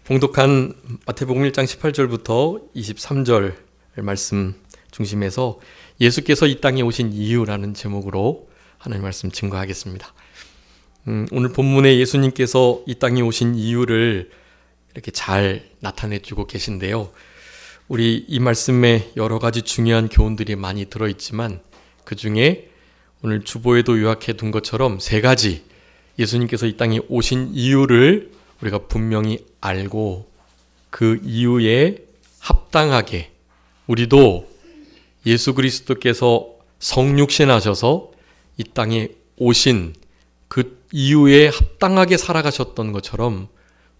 봉독한 마태복음 1장 18절부터 23절 말씀 중심에서 예수께서 이 땅에 오신 이유라는 제목으로 하나님 말씀 증거하겠습니다. 오늘 본문에 예수님께서 이 땅에 오신 이유를 이렇게 잘 나타내주고 계신데요. 우리 이 말씀에 여러 가지 중요한 교훈들이 많이 들어있지만 그 중에 오늘 주보에도 요약해 둔 것처럼 세 가지 예수님께서 이 땅에 오신 이유를 우리가 분명히 알고 그 이유에 합당하게 우리도 예수 그리스도께서 성육신하셔서 이 땅에 오신 그 이유에 합당하게 살아가셨던 것처럼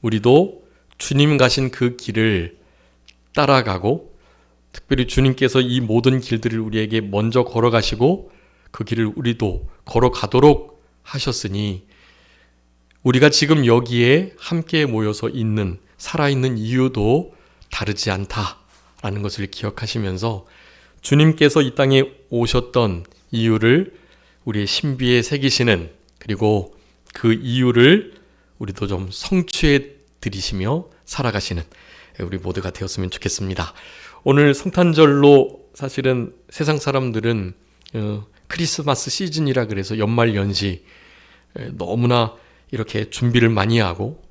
우리도 주님 가신 그 길을 따라가고 특별히 주님께서 이 모든 길들을 우리에게 먼저 걸어가시고 그 길을 우리도 걸어가도록 하셨으니 우리가 지금 여기에 함께 모여서 있는 살아있는 이유도 다르지 않다라는 것을 기억하시면서 주님께서 이 땅에 오셨던 이유를 우리의 신비에 새기시는 그리고 그 이유를 우리도 좀 성취해 드리시며 살아가시는 우리 모두가 되었으면 좋겠습니다. 오늘 성탄절로 사실은 세상 사람들은 크리스마스 시즌이라 그래서 연말 연시 너무나 이렇게 준비를 많이 하고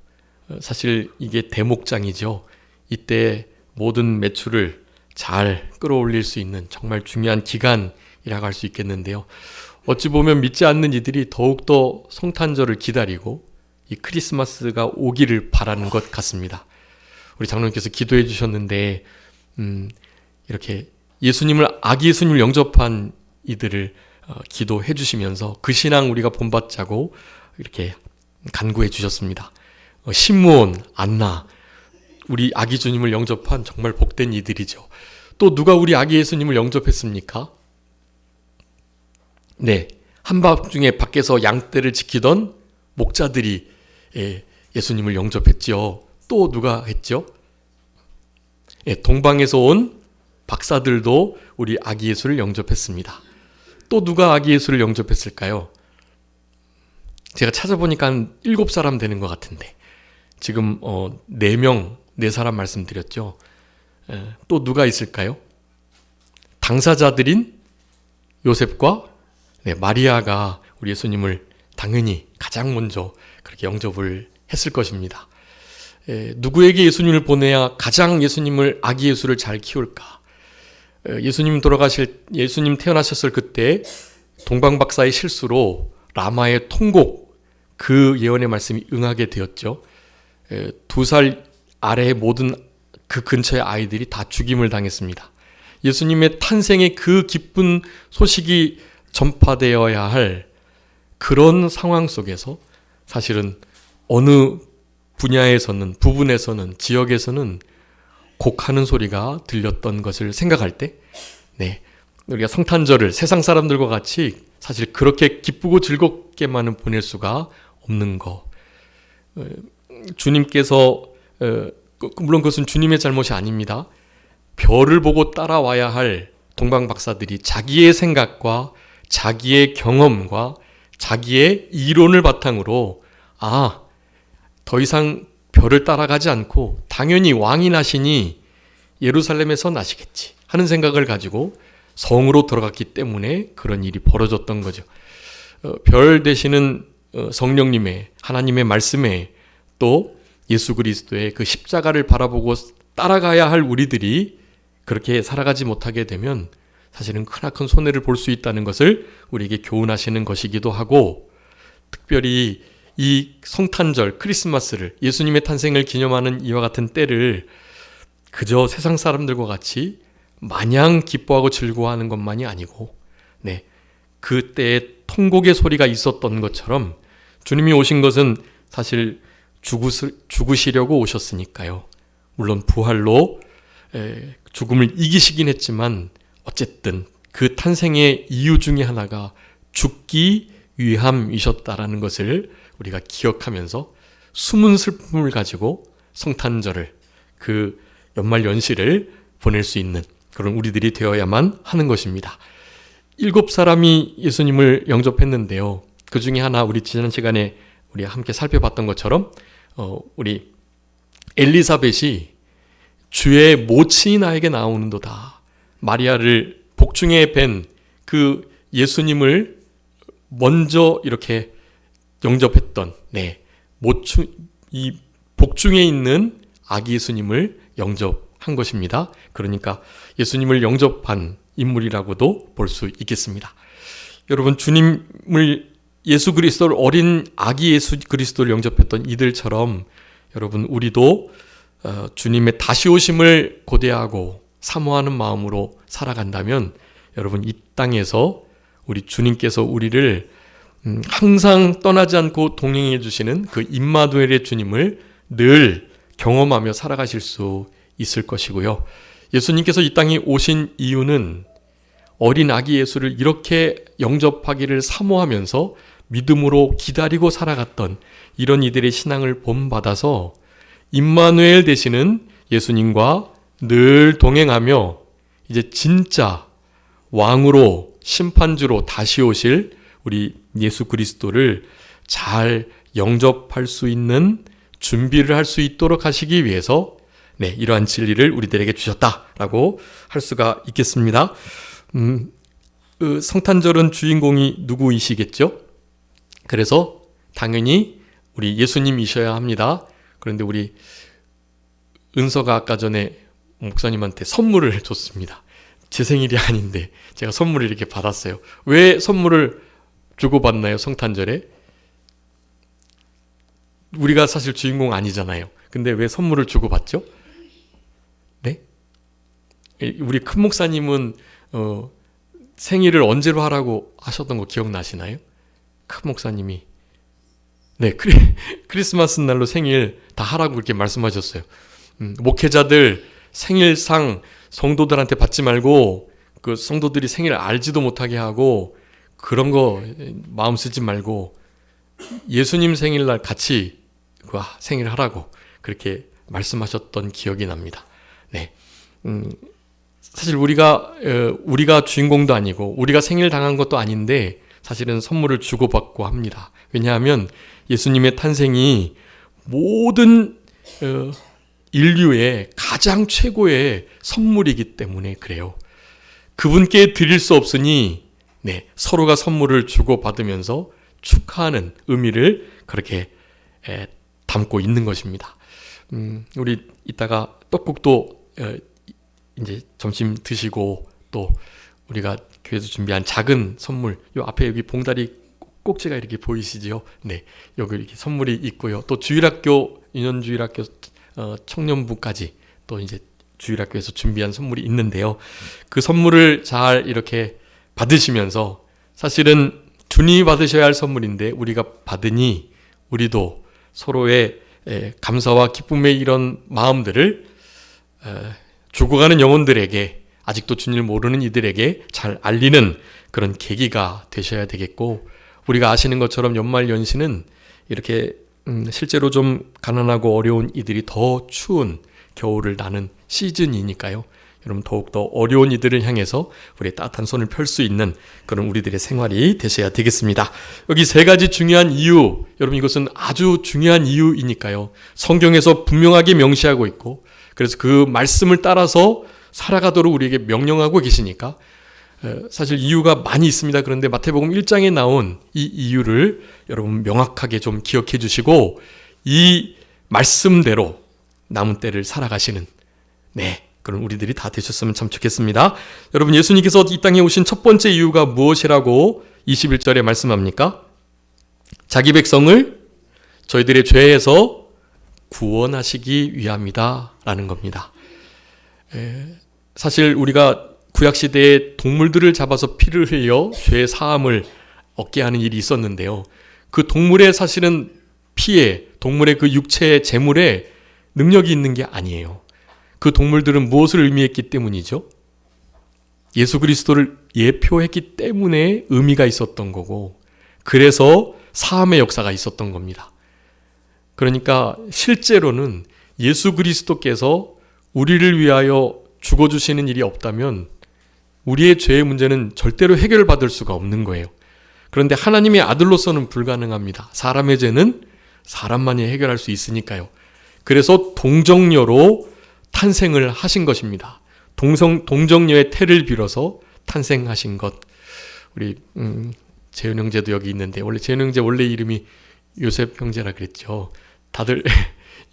사실 이게 대목장이죠. 이때 모든 매출을 잘 끌어올릴 수 있는 정말 중요한 기간이라고 할 수 있겠는데요. 어찌 보면 믿지 않는 이들이 더욱더 성탄절을 기다리고 이 크리스마스가 오기를 바라는 것 같습니다. 우리 장로님께서 기도해 주셨는데 이렇게 아기 예수님을 영접한 이들을 기도해 주시면서 그 신앙 우리가 본받자고 이렇게 간구해 주셨습니다. 시므온, 안나, 우리 아기 주님을 영접한 정말 복된 이들이죠. 또 누가 우리 아기 예수님을 영접했습니까? 네, 한밤중에 밖에서 양떼를 지키던 목자들이 예수님을 영접했죠. 또 누가 했죠? 동방에서 온 박사들도 우리 아기 예수를 영접했습니다. 또 누가 아기 예수를 영접했을까요? 제가 찾아보니까 한 7사람 되는 것 같은데 지금 4사람 말씀드렸죠. 또 누가 있을까요? 당사자들인 요셉과 마리아가 우리 예수님을 당연히 가장 먼저 그렇게 영접을 했을 것입니다. 누구에게 예수님을 보내야 가장 아기 예수를 잘 키울까? 예수님 태어나셨을 그때 동방박사의 실수로 라마의 통곡 그 예언의 말씀이 응하게 되었죠. 2살 아래의 모든 그 근처의 아이들이 다 죽임을 당했습니다. 예수님의 탄생의 그 기쁜 소식이 전파되어야 할 그런 상황 속에서 사실은 어느 부분에서는 지역에서는 곡하는 소리가 들렸던 것을 생각할 때 우리가 성탄절을 세상 사람들과 같이 사실 그렇게 기쁘고 즐겁게만은 보낼 수가 없는 거. 주님께서 물론 그것은 주님의 잘못이 아닙니다. 별을 보고 따라와야 할 동방 박사들이 자기의 생각과 자기의 경험과 자기의 이론을 바탕으로 더 이상 별을 따라가지 않고 당연히 왕이 나시니 예루살렘에서 나시겠지 하는 생각을 가지고 성으로 들어갔기 때문에 그런 일이 벌어졌던 거죠. 별 되시는 성령님의 하나님의 말씀에 또 예수 그리스도의 그 십자가를 바라보고 따라가야 할 우리들이 그렇게 살아가지 못하게 되면 사실은 크나큰 손해를 볼 수 있다는 것을 우리에게 교훈하시는 것이기도 하고 특별히 이 성탄절 크리스마스를 예수님의 탄생을 기념하는 이와 같은 때를 그저 세상 사람들과 같이 마냥 기뻐하고 즐거워하는 것만이 아니고 그때에 통곡의 소리가 있었던 것처럼 주님이 오신 것은 사실 죽으시려고 오셨으니까요. 물론 부활로 죽음을 이기시긴 했지만 어쨌든 그 탄생의 이유 중에 하나가 죽기 위함이셨다라는 것을 우리가 기억하면서 숨은 슬픔을 가지고 성탄절을 그 연말 연시를 보낼 수 있는 그런 우리들이 되어야만 하는 것입니다. 7사람이 예수님을 영접했는데요. 그 중에 하나 우리 지난 시간에 우리 함께 살펴봤던 것처럼 우리 엘리사벳이 주의 모친이 나에게 나오는도다. 마리아를 복중에 뵌 그 예수님을 먼저 이렇게 영접했던 이 복중에 있는 아기 예수님을 영접한 것입니다. 그러니까 예수님을 영접한 인물이라고도 볼 수 있겠습니다. 여러분, 주님을 예수 그리스도를 어린 아기 예수 그리스도를 영접했던 이들처럼 여러분 우리도 주님의 다시 오심을 고대하고 사모하는 마음으로 살아간다면 여러분 이 땅에서 우리 주님께서 우리를 항상 떠나지 않고 동행해 주시는 그 임마누엘의 주님을 늘 경험하며 살아가실 수 있을 것이고요. 예수님께서 이 땅에 오신 이유는 어린 아기 예수를 이렇게 영접하기를 사모하면서 믿음으로 기다리고 살아갔던 이런 이들의 신앙을 본받아서 임마누엘 되시는 예수님과 늘 동행하며 이제 진짜 왕으로 심판주로 다시 오실 우리 예수 그리스도를 잘 영접할 수 있는 준비를 할 수 있도록 하시기 위해서 이러한 진리를 우리들에게 주셨다라고 할 수가 있겠습니다. 성탄절은 주인공이 누구이시겠죠? 그래서 당연히 우리 예수님이셔야 합니다. 그런데 우리 은서가 아까 전에 목사님한테 선물을 줬습니다. 제 생일이 아닌데 제가 선물을 이렇게 받았어요. 왜 선물을 주고받나요? 성탄절에? 우리가 사실 주인공 아니잖아요. 근데 왜 선물을 주고받죠? 네? 우리 큰 목사님은 생일을 언제로 하라고 하셨던 거 기억나시나요? 큰 목사님이 크리스마스 날로 생일 다 하라고 그렇게 말씀하셨어요. 목회자들 생일상 성도들한테 받지 말고 그 성도들이 생일을 알지도 못하게 하고 그런 거 마음 쓰지 말고 예수님 생일날 같이 그 생일 하라고 그렇게 말씀하셨던 기억이 납니다. 사실 우리가 주인공도 아니고 우리가 생일 당한 것도 아닌데 사실은 선물을 주고받고 합니다. 왜냐하면 예수님의 탄생이 모든 인류의 가장 최고의 선물이기 때문에 그래요. 그분께 드릴 수 없으니 서로가 선물을 주고받으면서 축하하는 의미를 그렇게 담고 있는 것입니다. 우리 이따가 떡국도 이제 점심 드시고 또 우리가 교회에서 준비한 작은 선물, 요 앞에 여기 봉다리 꼭지가 이렇게 보이시죠? 여기 이렇게 선물이 있고요. 또 주일학교, 유년주일학교 청년부까지 또 이제 주일학교에서 준비한 선물이 있는데요. 그 선물을 잘 이렇게 받으시면서 사실은 주님이 받으셔야 할 선물인데 우리가 받으니 우리도 서로의 감사와 기쁨의 이런 마음들을 죽어가는 영혼들에게 아직도 주님을 모르는 이들에게 잘 알리는 그런 계기가 되셔야 되겠고 우리가 아시는 것처럼 연말연시는 이렇게 실제로 좀 가난하고 어려운 이들이 더 추운 겨울을 나는 시즌이니까요. 여러분 더욱더 어려운 이들을 향해서 우리의 따뜻한 손을 펼 수 있는 그런 우리들의 생활이 되셔야 되겠습니다. 여기 세 가지 중요한 이유, 여러분 이것은 아주 중요한 이유이니까요. 성경에서 분명하게 명시하고 있고 그래서 그 말씀을 따라서 살아가도록 우리에게 명령하고 계시니까 사실 이유가 많이 있습니다. 그런데 마태복음 1장에 나온 이 이유를 여러분 명확하게 좀 기억해 주시고 이 말씀대로 남은 때를 살아가시는 그런 우리들이 다 되셨으면 참 좋겠습니다. 여러분 예수님께서 이 땅에 오신 첫 번째 이유가 무엇이라고 21절에 말씀합니까? 자기 백성을 저희들의 죄에서 구원하시기 위함이다 라는 겁니다. 사실 우리가 구약시대에 동물들을 잡아서 피를 흘려 죄의 사함을 얻게 하는 일이 있었는데요. 그 동물의 사실은 피에, 동물의 그 육체의 제물에 능력이 있는 게 아니에요. 그 동물들은 무엇을 의미했기 때문이죠? 예수 그리스도를 예표했기 때문에 의미가 있었던 거고 그래서 사함의 역사가 있었던 겁니다. 그러니까 실제로는 예수 그리스도께서 우리를 위하여 죽어주시는 일이 없다면 우리의 죄의 문제는 절대로 해결받을 수가 없는 거예요. 그런데 하나님의 아들로서는 불가능합니다. 사람의 죄는 사람만이 해결할 수 있으니까요. 그래서 동정녀로 탄생을 하신 것입니다. 동정녀의 태를 빌어서 탄생하신 것. 우리 재현 형제도 여기 있는데 원래 재현 형제 원래 이름이 요셉 형제라 그랬죠. 다들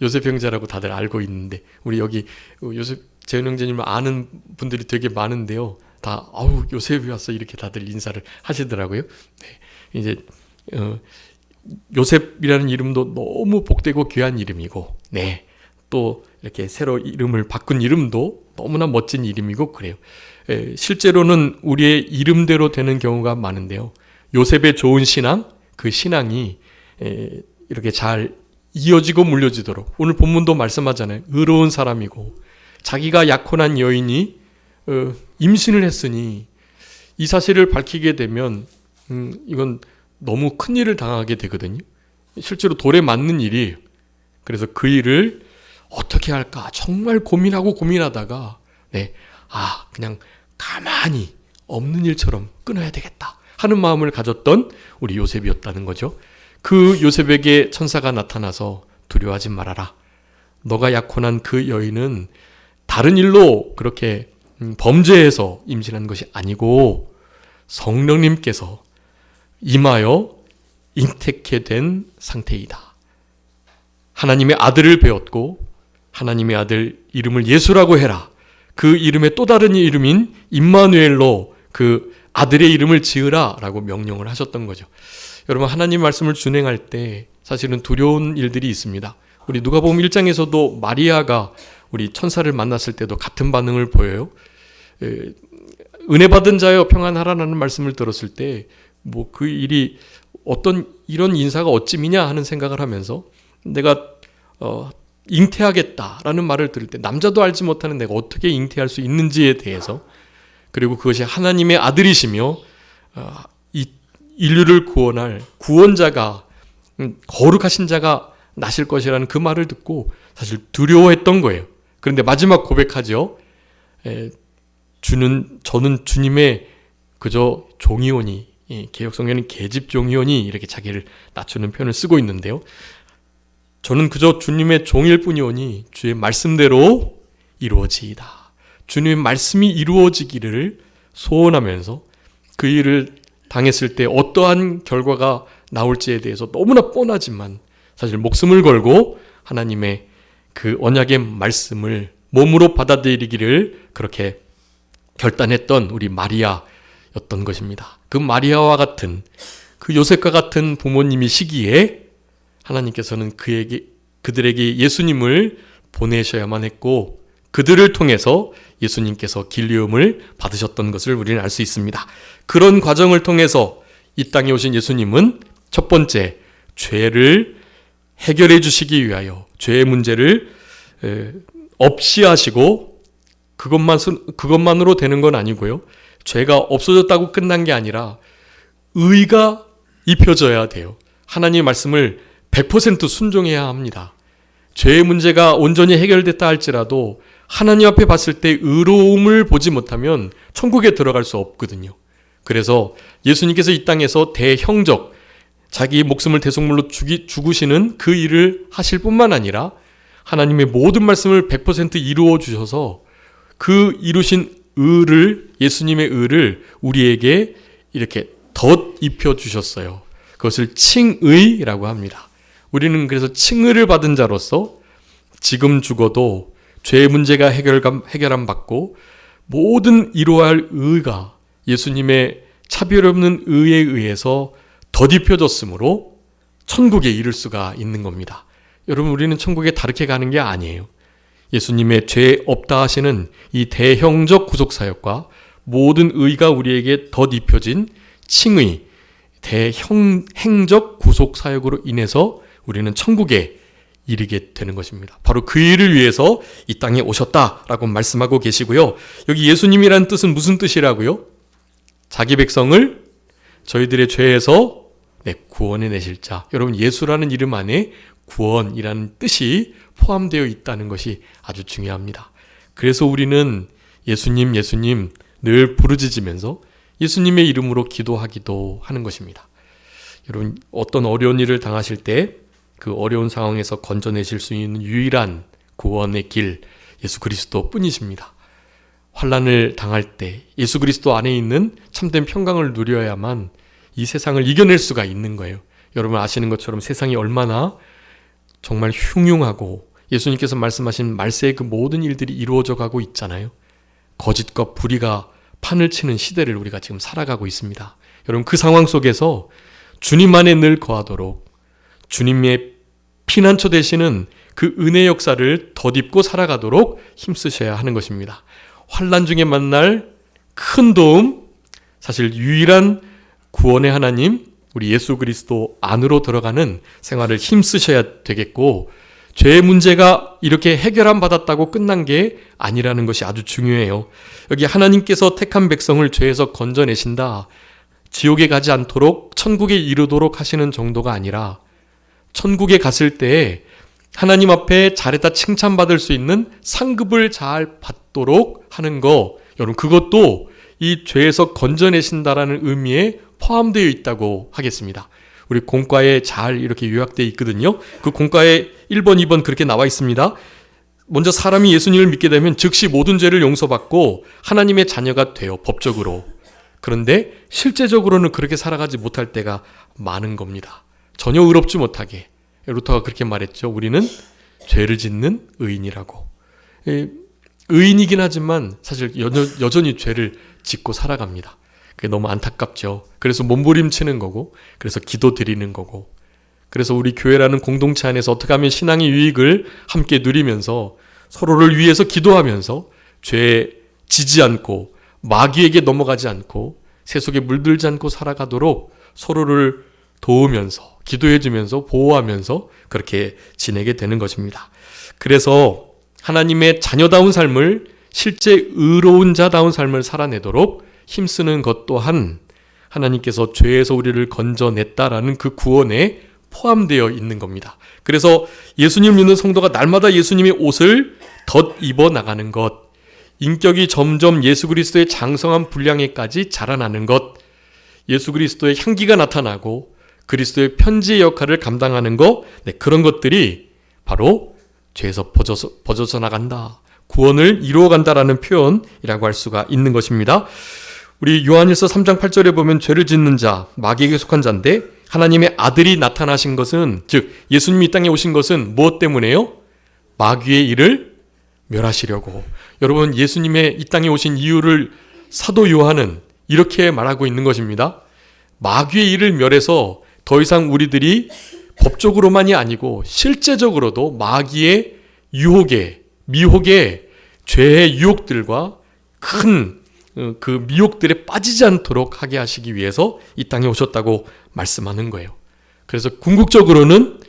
요셉 형제라고 다들 알고 있는데 우리 여기 재현 형제님을 아는 분들이 되게 많은데요. 다 아우 요셉이 왔어 이렇게 다들 인사를 하시더라고요. 네, 이제 요셉이라는 이름도 너무 복되고 귀한 이름이고, 네, 또 이렇게 새로 이름을 바꾼 이름도 너무나 멋진 이름이고 그래요. 실제로는 우리의 이름대로 되는 경우가 많은데요. 요셉의 좋은 신앙, 그 신앙이 이렇게 잘 이어지고 물려지도록 오늘 본문도 말씀하잖아요. 의로운 사람이고 자기가 약혼한 여인이 임신을 했으니 이 사실을 밝히게 되면 이건 너무 큰 일을 당하게 되거든요. 실제로 돌에 맞는 일이에요. 그래서 그 일을 어떻게 할까 정말 고민하다가 그냥 가만히 없는 일처럼 끊어야 되겠다 하는 마음을 가졌던 우리 요셉이었다는 거죠. 그 요셉에게 천사가 나타나서 두려워하지 말아라. 너가 약혼한 그 여인은 다른 일로 그렇게 범죄해서 임신한 것이 아니고 성령님께서 임하여 잉태케 된 상태이다. 하나님의 아들을 배웠고 하나님의 아들 이름을 예수라고 해라. 그 이름의 또 다른 이름인 임마누엘로 그 아들의 이름을 지으라 라고 명령을 하셨던 거죠. 여러분 하나님 말씀을 준행할 때 사실은 두려운 일들이 있습니다. 우리 누가복음 1장에서도 마리아가 우리 천사를 만났을 때도 같은 반응을 보여요. 은혜 받은 자여 평안하라는 말씀을 들었을 때 뭐 그 일이 어떤 이런 인사가 어찌미냐 하는 생각을 하면서 내가 잉태하겠다라는 말을 들을 때 남자도 알지 못하는 내가 어떻게 잉태할 수 있는지에 대해서, 그리고 그것이 하나님의 아들이시며 이 인류를 구원할 구원자가 거룩하신 자가 나실 것이라는 그 말을 듣고 사실 두려워했던 거예요. 그런데 마지막 고백하죠. 저는 주님의 그저 종이오니, 개역성경은 계집 종이오니 이렇게 자기를 낮추는 표현을 쓰고 있는데요. 저는 그저 주님의 종일 뿐이오니 주의 말씀대로 이루어지이다. 주님의 말씀이 이루어지기를 소원하면서 그 일을 당했을 때 어떠한 결과가 나올지에 대해서 너무나 뻔하지만 사실 목숨을 걸고 하나님의 그 언약의 말씀을 몸으로 받아들이기를 그렇게 결단했던 우리 마리아였던 것입니다. 그 마리아와 같은 그 요셉과 같은 부모님이시기에 하나님께서는 그들에게 예수님을 보내셔야만 했고 그들을 통해서 예수님께서 길리움을 받으셨던 것을 우리는 알 수 있습니다. 그런 과정을 통해서 이 땅에 오신 예수님은 첫 번째 죄를 해결해 주시기 위하여 죄의 문제를 없이 하시고 그것만으로 되는 건 아니고요. 죄가 없어졌다고 끝난 게 아니라 의가 입혀져야 돼요. 하나님의 말씀을 100% 순종해야 합니다. 죄의 문제가 온전히 해결됐다 할지라도 하나님 앞에 봤을 때 의로움을 보지 못하면 천국에 들어갈 수 없거든요. 그래서 예수님께서 이 땅에서 대형적 자기 목숨을 대속물로 죽으시는 그 일을 하실 뿐만 아니라 하나님의 모든 말씀을 100% 이루어 주셔서 그 이루신 의를, 예수님의 의를 우리에게 이렇게 덧 입혀 주셨어요. 그것을 칭의라고 합니다. 우리는 그래서 칭의를 받은 자로서 지금 죽어도 죄의 문제가 해결함 받고 모든 이루어야 할 의가 예수님의 차별 없는 의에 의해서 덧입혀졌으므로 천국에 이를 수가 있는 겁니다. 여러분 우리는 천국에 다르게 가는 게 아니에요. 예수님의 죄 없다 하시는 이 대형적 구속사역과 모든 의가 우리에게 덧입혀진 칭의, 대행적 구속사역으로 인해서 우리는 천국에 이르게 되는 것입니다. 바로 그 일을 위해서 이 땅에 오셨다라고 말씀하고 계시고요. 여기 예수님이라는 뜻은 무슨 뜻이라고요? 자기 백성을 저희들의 죄에서 구원해 내실 자. 여러분 예수라는 이름 안에 구원이라는 뜻이 포함되어 있다는 것이 아주 중요합니다. 그래서 우리는 예수님 늘 부르짖으면서 예수님의 이름으로 기도하기도 하는 것입니다. 여러분 어떤 어려운 일을 당하실 때 그 어려운 상황에서 건져내실 수 있는 유일한 구원의 길, 예수 그리스도 뿐이십니다. 환난을 당할 때 예수 그리스도 안에 있는 참된 평강을 누려야만 이 세상을 이겨낼 수가 있는 거예요. 여러분 아시는 것처럼 세상이 얼마나 정말 흉흉하고 예수님께서 말씀하신 말세의 그 모든 일들이 이루어져 가고 있잖아요. 거짓과 불의가 판을 치는 시대를 우리가 지금 살아가고 있습니다. 여러분 그 상황 속에서 주님 안에 늘 거하도록 주님의 피난처 되시는 그 은혜 역사를 덧입고 살아가도록 힘쓰셔야 하는 것입니다. 환난 중에 만날 큰 도움, 사실 유일한 구원의 하나님, 우리 예수 그리스도 안으로 들어가는 생활을 힘쓰셔야 되겠고, 죄의 문제가 이렇게 해결함 받았다고 끝난 게 아니라는 것이 아주 중요해요. 여기 하나님께서 택한 백성을 죄에서 건져내신다, 지옥에 가지 않도록 천국에 이르도록 하시는 정도가 아니라 천국에 갔을 때 하나님 앞에 잘했다 칭찬받을 수 있는 상급을 잘 받도록 하는 거, 여러분 그것도 이 죄에서 건져내신다라는 의미에 포함되어 있다고 하겠습니다. 우리 공과에 잘 이렇게 요약되어 있거든요. 그 공과에 1번, 2번 그렇게 나와 있습니다. 먼저 사람이 예수님을 믿게 되면 즉시 모든 죄를 용서받고 하나님의 자녀가 돼요, 법적으로. 그런데 실제적으로는 그렇게 살아가지 못할 때가 많은 겁니다. 전혀 의롭지 못하게. 루터가 그렇게 말했죠. 우리는 죄를 짓는 의인이라고. 의인이긴 하지만 사실 여전히 죄를 짓고 살아갑니다. 그게 너무 안타깝죠. 그래서 몸부림치는 거고, 그래서 기도 드리는 거고, 그래서 우리 교회라는 공동체 안에서 어떻게 하면 신앙의 유익을 함께 누리면서 서로를 위해서 기도하면서 죄에 지지 않고 마귀에게 넘어가지 않고 세속에 물들지 않고 살아가도록 서로를 도우면서 기도해주면서 보호하면서 그렇게 지내게 되는 것입니다. 그래서 하나님의 자녀다운 삶을, 실제 의로운 자다운 삶을 살아내도록 힘쓰는 것 또한 하나님께서 죄에서 우리를 건져냈다라는 그 구원에 포함되어 있는 겁니다. 그래서 예수님 믿는 성도가 날마다 예수님의 옷을 덧입어 나가는 것, 인격이 점점 예수 그리스도의 장성한 분량에까지 자라나는 것, 예수 그리스도의 향기가 나타나고 그리스도의 편지의 역할을 감당하는 것, 그런 것들이 바로 죄에서 벗어서 나간다, 구원을 이루어간다라는 표현이라고 할 수가 있는 것입니다. 우리 요한일서 3장 8절에 보면 죄를 짓는 자, 마귀에게 속한 자인데 하나님의 아들이 나타나신 것은, 즉 예수님이 이 땅에 오신 것은 무엇 때문에요? 마귀의 일을 멸하시려고. 여러분, 예수님의 이 땅에 오신 이유를 사도 요한은 이렇게 말하고 있는 것입니다. 마귀의 일을 멸해서 더 이상 우리들이 법적으로만이 아니고 실제적으로도 마귀의 유혹에, 미혹에, 죄의 유혹들과 큰 그 미혹들에 빠지지 않도록 하게 하시기 위해서 이 땅에 오셨다고 말씀하는 거예요. 그래서 궁극적으로는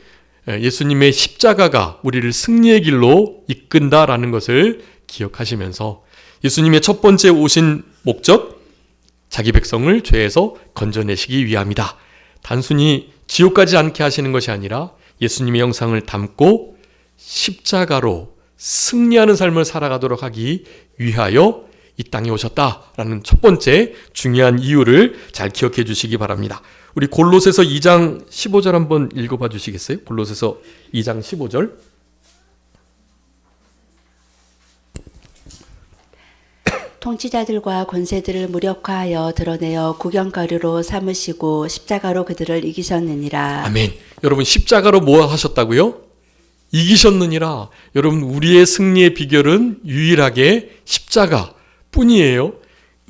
예수님의 십자가가 우리를 승리의 길로 이끈다라는 것을 기억하시면서 예수님의 첫 번째 오신 목적, 자기 백성을 죄에서 건져내시기 위함이다. 단순히 지옥 가지 않게 하시는 것이 아니라 예수님의 형상을 담고 십자가로 승리하는 삶을 살아가도록 하기 위하여 이 땅에 오셨다라는 첫 번째 중요한 이유를 잘 기억해 주시기 바랍니다. 우리 골로새서 2장 15절 한번 읽어봐 주시겠어요? 골로새서 2장 15절. 통치자들과 권세들을 무력화하여 드러내어 구경거리로 삼으시고 십자가로 그들을 이기셨느니라. 아멘. 여러분, 십자가로 뭐 하셨다고요? 이기셨느니라. 여러분, 우리의 승리의 비결은 유일하게 십자가 뿐이에요.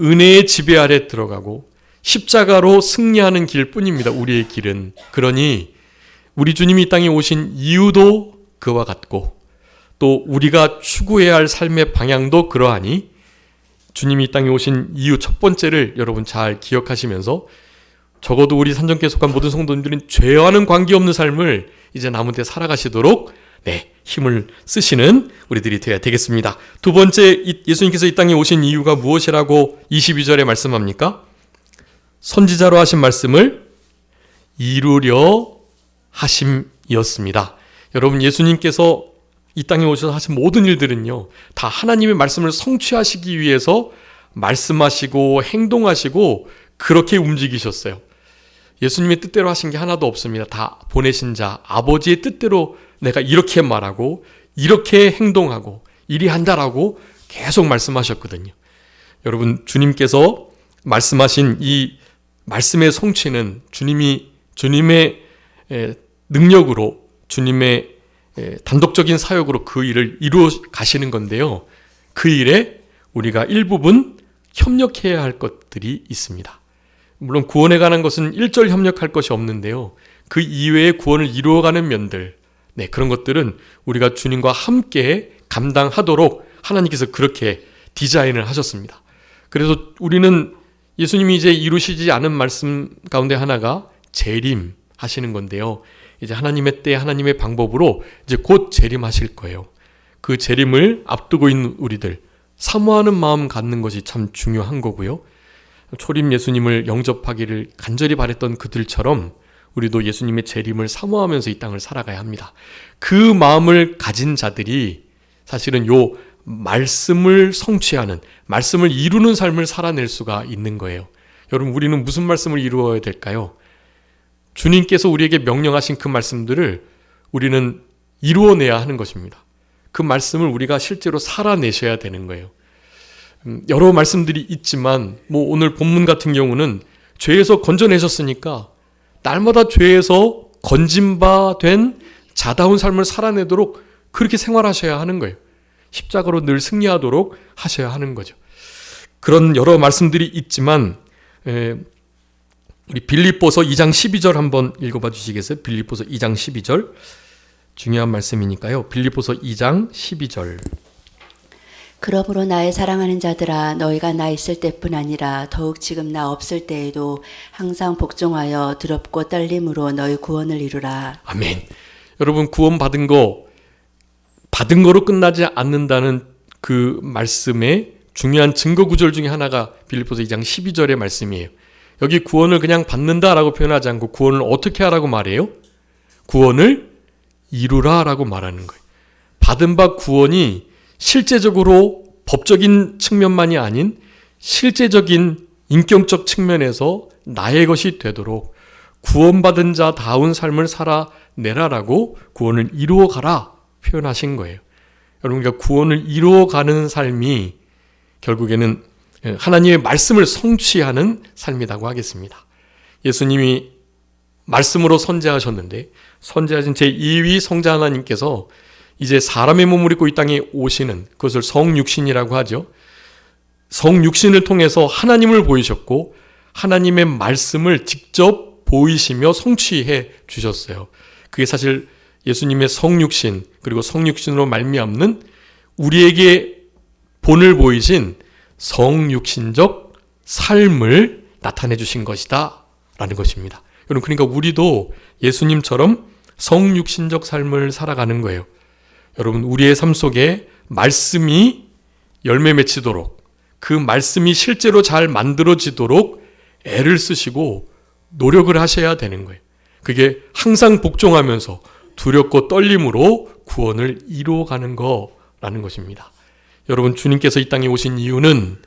은혜의 지배 아래 들어가고 십자가로 승리하는 길 뿐입니다. 우리의 길은. 그러니 우리 주님이 이 땅에 오신 이유도 그와 같고, 또 우리가 추구해야 할 삶의 방향도 그러하니 주님이 이 땅에 오신 이유 첫 번째를 여러분 잘 기억하시면서, 적어도 우리 산정교회에 속한 모든 성도님들은 죄와는 관계없는 삶을 이제 남은 때 살아가시도록 힘을 쓰시는 우리들이 되어야 되겠습니다. 두 번째, 예수님께서 이 땅에 오신 이유가 무엇이라고 22절에 말씀합니까? 선지자로 하신 말씀을 이루려 하심이었습니다. 여러분, 예수님께서 이 땅에 오셔서 하신 모든 일들은요, 다 하나님의 말씀을 성취하시기 위해서 말씀하시고 행동하시고 그렇게 움직이셨어요. 예수님의 뜻대로 하신 게 하나도 없습니다. 다 보내신 자 아버지의 뜻대로 내가 이렇게 말하고 이렇게 행동하고 이리 한다라고 계속 말씀하셨거든요. 여러분, 주님께서 말씀하신 이 말씀의 성취는 주님의 능력으로, 주님의 단독적인 사역으로 그 일을 이루어 가시는 건데요. 그 일에 우리가 일부분 협력해야 할 것들이 있습니다. 물론 구원에 관한 것은 일절 협력할 것이 없는데요. 그 이외에 구원을 이루어가는 면들, 그런 것들은 우리가 주님과 함께 감당하도록 하나님께서 그렇게 디자인을 하셨습니다. 그래서 우리는 예수님이 이제 이루시지 않은 말씀 가운데 하나가 재림하시는 건데요. 이제 하나님의 때 하나님의 방법으로 이제 곧 재림하실 거예요. 그 재림을 앞두고 있는 우리들, 사모하는 마음 갖는 것이 참 중요한 거고요. 초림 예수님을 영접하기를 간절히 바랬던 그들처럼 우리도 예수님의 재림을 사모하면서 이 땅을 살아가야 합니다. 그 마음을 가진 자들이 사실은 요 말씀을 성취하는, 말씀을 이루는 삶을 살아낼 수가 있는 거예요. 여러분, 우리는 무슨 말씀을 이루어야 될까요? 주님께서 우리에게 명령하신 그 말씀들을 우리는 이루어내야 하는 것입니다. 그 말씀을 우리가 실제로 살아내셔야 되는 거예요. 여러 말씀들이 있지만 오늘 본문 같은 경우는 죄에서 건져내셨으니까 날마다 죄에서 건진 바 된 자다운 삶을 살아내도록 그렇게 생활하셔야 하는 거예요. 십자가로 늘 승리하도록 하셔야 하는 거죠. 그런 여러 말씀들이 있지만 우리 빌립보서 2장 12절 한번 읽어봐 주시겠어요? 빌립보서 2장 12절 중요한 말씀이니까요. 빌립보서 2장 12절. 그러므로 나의 사랑하는 자들아, 너희가 나 있을 때뿐 아니라 더욱 지금 나 없을 때에도 항상 복종하여 두렵고 떨림으로 너희 구원을 이루라. 아멘. 여러분, 구원 받은 거로 끝나지 않는다는 그 말씀의 중요한 증거 구절 중에 하나가 빌립보서 2장 12절의 말씀이에요. 여기 구원을 그냥 받는다라고 표현하지 않고 구원을 어떻게 하라고 말해요? 구원을 이루라라고 말하는 거예요. 받은 바 구원이 실제적으로 법적인 측면만이 아닌 실제적인 인격적 측면에서 나의 것이 되도록 구원받은 자다운 삶을 살아내라라고 구원을 이루어가라 표현하신 거예요. 여러분, 그러니까 구원을 이루어가는 삶이 결국에는 하나님의 말씀을 성취하는 삶이라고 하겠습니다. 예수님이 말씀으로 선지하셨는데 선지하신 제2위 성자 하나님께서 이제 사람의 몸을 입고 이 땅에 오시는, 그것을 성육신이라고 하죠. 성육신을 통해서 하나님을 보이셨고 하나님의 말씀을 직접 보이시며 성취해 주셨어요. 그게 사실 예수님의 성육신, 그리고 성육신으로 말미암는 우리에게 본을 보이신 성육신적 삶을 나타내 주신 것이다 라는 것입니다. 여러분, 그러니까 우리도 예수님처럼 성육신적 삶을 살아가는 거예요. 여러분, 우리의 삶 속에 말씀이 열매 맺히도록, 그 말씀이 실제로 잘 만들어지도록 애를 쓰시고 노력을 하셔야 되는 거예요. 그게 항상 복종하면서 두렵고 떨림으로 구원을 이루어가는 거라는 것입니다. 여러분, 주님께서 이 땅에 오신 이유는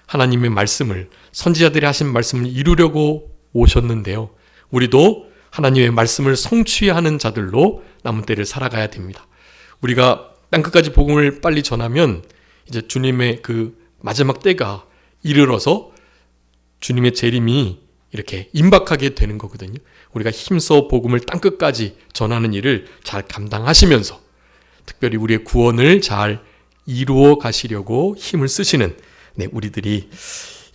하나님의 말씀을, 선지자들이 하신 말씀을 이루려고 오셨는데요. 우리도 하나님의 말씀을 성취하는 자들로 남은 때를 살아가야 됩니다. 우리가 땅끝까지 복음을 빨리 전하면 이제 주님의 그 마지막 때가 이르러서 주님의 재림이 이렇게 임박하게 되는 거거든요. 우리가 힘써 복음을 땅끝까지 전하는 일을 잘 감당하시면서 특별히 우리의 구원을 잘 이루어 가시려고 힘을 쓰시는 우리들이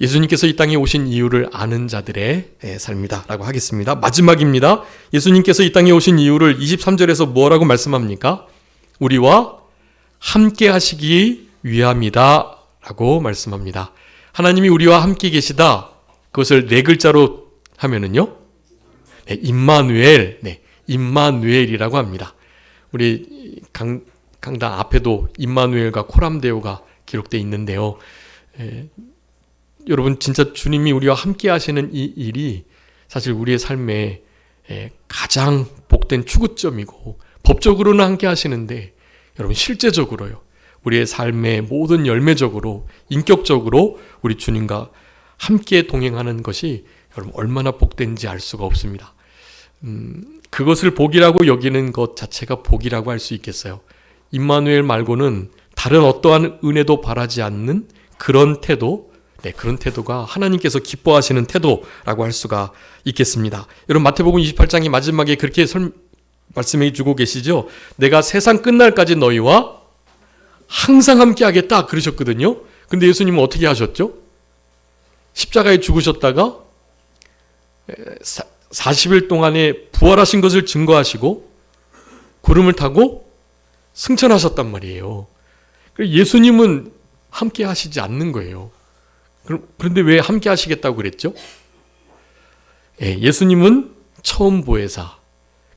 예수님께서 이 땅에 오신 이유를 아는 자들의 삶이다라고 하겠습니다. 마지막입니다. 예수님께서 이 땅에 오신 이유를 23절에서 뭐라고 말씀합니까? 우리와 함께 하시기 위함이다 라고 말씀합니다. 하나님이 우리와 함께 계시다, 그것을 네 글자로 하면은요, 임마누엘, 임마누엘이라고 합니다. 우리 강당 앞에도 임마누엘과 코람데오가 기록되어 있는데요. 여러분, 진짜 주님이 우리와 함께 하시는 이 일이 사실 우리의 삶에 가장 복된 추구점이고, 법적으로는 함께 하시는데 여러분, 실제적으로요, 우리의 삶의 모든 열매적으로, 인격적으로 우리 주님과 함께 동행하는 것이 여러분 얼마나 복된지 알 수가 없습니다. 그것을 복이라고 여기는 것 자체가 복이라고 할 수 있겠어요. 임마누엘 말고는 다른 어떠한 은혜도 바라지 않는 그런 태도, 그런 태도가 하나님께서 기뻐하시는 태도라고 할 수가 있겠습니다. 여러분 마태복음 28장의 마지막에 그렇게 말씀해 주고 계시죠. 내가 세상 끝날까지 너희와 항상 함께 하겠다 그러셨거든요. 근데 예수님은 어떻게 하셨죠? 십자가에 죽으셨다가 40일 동안에 부활하신 것을 증거하시고 구름을 타고 승천하셨단 말이에요. 예수님은 함께 하시지 않는 거예요. 그런데 왜 함께 하시겠다고 그랬죠? 예수님은 처음 보혜사.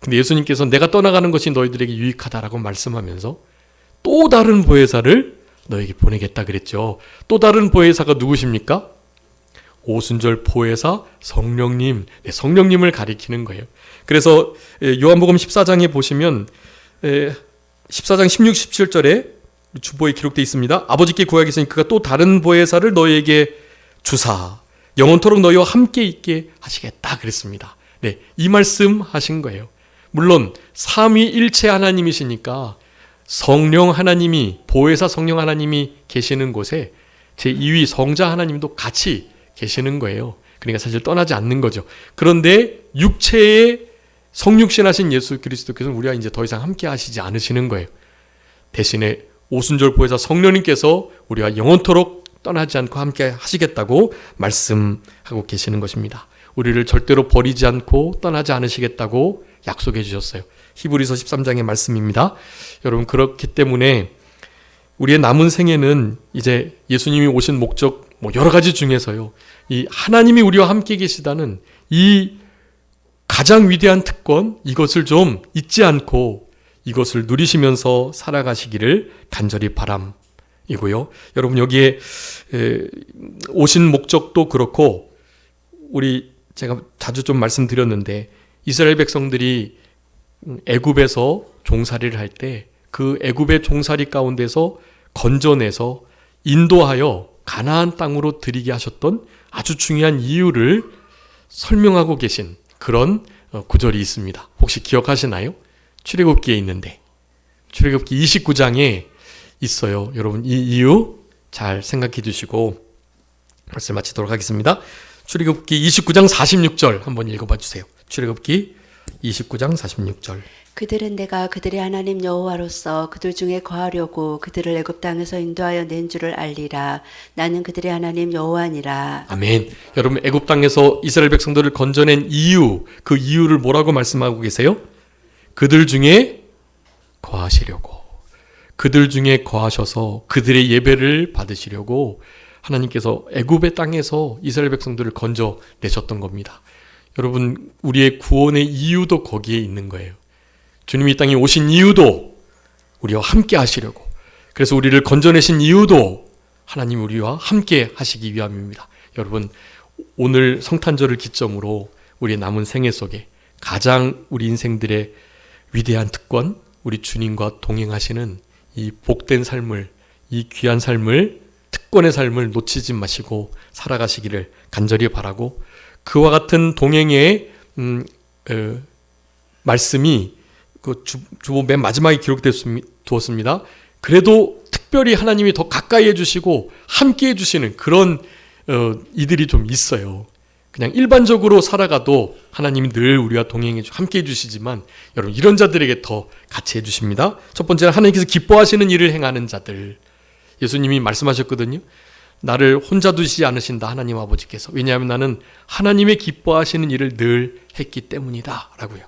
근데 예수님께서 내가 떠나가는 것이 너희들에게 유익하다라고 말씀하면서 또 다른 보혜사를 너에게 보내겠다 그랬죠. 또 다른 보혜사가 누구십니까? 오순절 보혜사 성령님, 성령님을 가리키는 거예요. 그래서 요한복음 14장에 보시면 14장 16, 17절에 주보에 기록되어 있습니다. 아버지께 구하겠으니 그가 또 다른 보혜사를 너희에게 주사 영원토록 너희와 함께 있게 하시겠다 그랬습니다. 이 말씀 하신 거예요. 물론 삼위일체 하나님이시니까 성령 하나님이, 보혜사 성령 하나님이 계시는 곳에 제2위 성자 하나님도 같이 계시는 거예요. 그러니까 사실 떠나지 않는 거죠. 그런데 육체의 성육신하신 예수 그리스도께서는 우리와 이제 더 이상 함께 하시지 않으시는 거예요. 대신에 오순절 보혜사 성령님께서 우리와 영원토록 떠나지 않고 함께 하시겠다고 말씀하고 계시는 것입니다. 우리를 절대로 버리지 않고 떠나지 않으시겠다고 약속해 주셨어요. 히브리서 13장의 말씀입니다. 여러분 그렇기 때문에 우리의 남은 생애는 이제 예수님이 오신 목적 여러 가지 중에서요. 이 하나님이 우리와 함께 계시다는 이 가장 위대한 특권, 이것을 좀 잊지 않고 이것을 누리시면서 살아가시기를 간절히 바람이고요. 여러분 여기에 오신 목적도 그렇고 제가 자주 좀 말씀드렸는데 이스라엘 백성들이 애굽에서 종살이를 할 때 그 애굽의 종살이 가운데서 건져내서 인도하여 가나안 땅으로 들이게 하셨던 아주 중요한 이유를 설명하고 계신 그런 구절이 있습니다. 혹시 기억하시나요? 출애굽기에 있는데 출애굽기 29장에 있어요. 여러분 이 이유 잘 생각해 주시고 말씀 마치도록 하겠습니다. 출애굽기 29장 46절 한번 읽어봐 주세요. 출애굽기 29장 46절. 그들은 내가 그들의 하나님 여호와로서 그들 중에 거하려고 그들을 애굽 땅에서 인도하여 낸 줄을 알리라. 나는 그들의 하나님 여호와니라. 아멘. 여러분 애굽 땅에서 이스라엘 백성들을 건져낸 이유, 그 이유를 뭐라고 말씀하고 계세요? 그들 중에 거하시려고. 그들 중에 거하셔서 그들의 예배를 받으시려고 하나님께서 애굽의 땅에서 이스라엘 백성들을 건져내셨던 겁니다. 여러분 우리의 구원의 이유도 거기에 있는 거예요. 주님이 이 땅에 오신 이유도 우리와 함께 하시려고, 그래서 우리를 건져내신 이유도 하나님 우리와 함께 하시기 위함입니다. 여러분 오늘 성탄절을 기점으로 우리의 남은 생애 속에 가장 우리 인생들의 위대한 특권, 우리 주님과 동행하시는 이 복된 삶을, 이 귀한 삶을, 특권의 삶을 놓치지 마시고 살아가시기를 간절히 바라고, 그와 같은 동행의 말씀이 그 주보 맨 마지막에 기록되었습니다. 그래도 특별히 하나님이 더 가까이 해주시고 함께 해주시는 그런 이들이 좀 있어요. 그냥 일반적으로 살아가도 하나님이 늘 우리와 동행해 함께 해주시지만 여러분 이런 자들에게 더 같이 해주십니다. 첫 번째는 하나님께서 기뻐하시는 일을 행하는 자들. 예수님이 말씀하셨거든요. 나를 혼자 두시지 않으신다 하나님 아버지께서. 왜냐하면 나는 하나님의 기뻐하시는 일을 늘 했기 때문이다 라고요.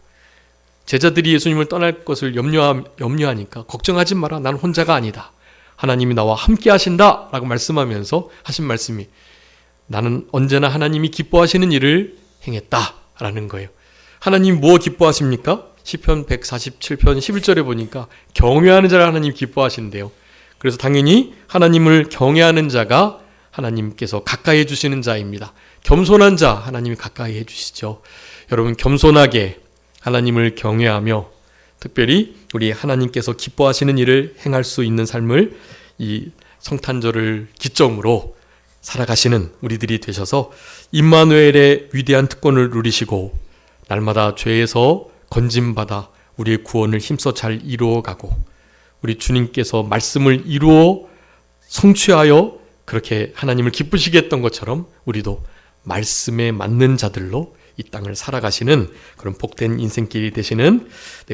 제자들이 예수님을 떠날 것을 염려하니까 걱정하지 마라, 난 혼자가 아니다, 하나님이 나와 함께 하신다 라고 말씀하면서 하신 말씀이 나는 언제나 하나님이 기뻐하시는 일을 행했다 라는 거예요. 하나님 무엇 기뻐하십니까? 시편 147편 11절에 보니까 경외하는 자를 하나님 기뻐하신대요. 그래서 당연히 하나님을 경외하는 자가 하나님께서 가까이 해주시는 자입니다. 겸손한 자 하나님이 가까이 해주시죠. 여러분 겸손하게 하나님을 경외하며 특별히 우리 하나님께서 기뻐하시는 일을 행할 수 있는 삶을 이 성탄절을 기점으로 살아가시는 우리들이 되셔서 임마누엘의 위대한 특권을 누리시고 날마다 죄에서 건짐받아 우리의 구원을 힘써 잘 이루어가고 우리 주님께서 말씀을 이루어 성취하여 그렇게 하나님을 기쁘시게 했던 것처럼 우리도 말씀에 맞는 자들로 이 땅을 살아가시는 그런 복된 인생길이 되시는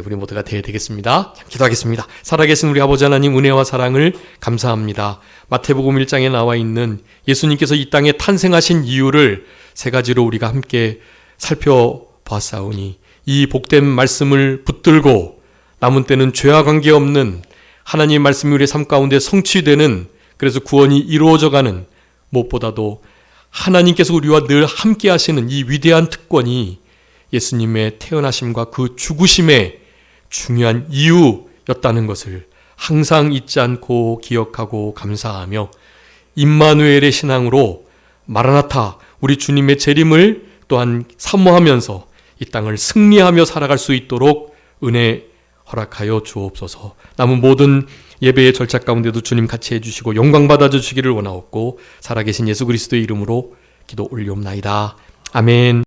우리 모두가 되겠습니다. 기도하겠습니다. 살아계신 우리 아버지 하나님 은혜와 사랑을 감사합니다. 마태복음 1장에 나와 있는 예수님께서 이 땅에 탄생하신 이유를 세 가지로 우리가 함께 살펴보았사오니 이 복된 말씀을 붙들고 남은 때는 죄와 관계없는 하나님의 말씀이 우리의 삶 가운데 성취되는, 그래서 구원이 이루어져가는, 무엇보다도 하나님께서 우리와 늘 함께 하시는 이 위대한 특권이 예수님의 태어나심과 그 죽으심의 중요한 이유였다는 것을 항상 잊지 않고 기억하고 감사하며 임마누엘의 신앙으로 마라나타 우리 주님의 재림을 또한 사모하면서 이 땅을 승리하며 살아갈 수 있도록 은혜 허락하여 주옵소서. 남은 모든 예배의 절차 가운데도 주님 같이 해주시고 영광 받아주시기를 원하옵고 살아계신 예수 그리스도의 이름으로 기도 올리옵나이다. 아멘.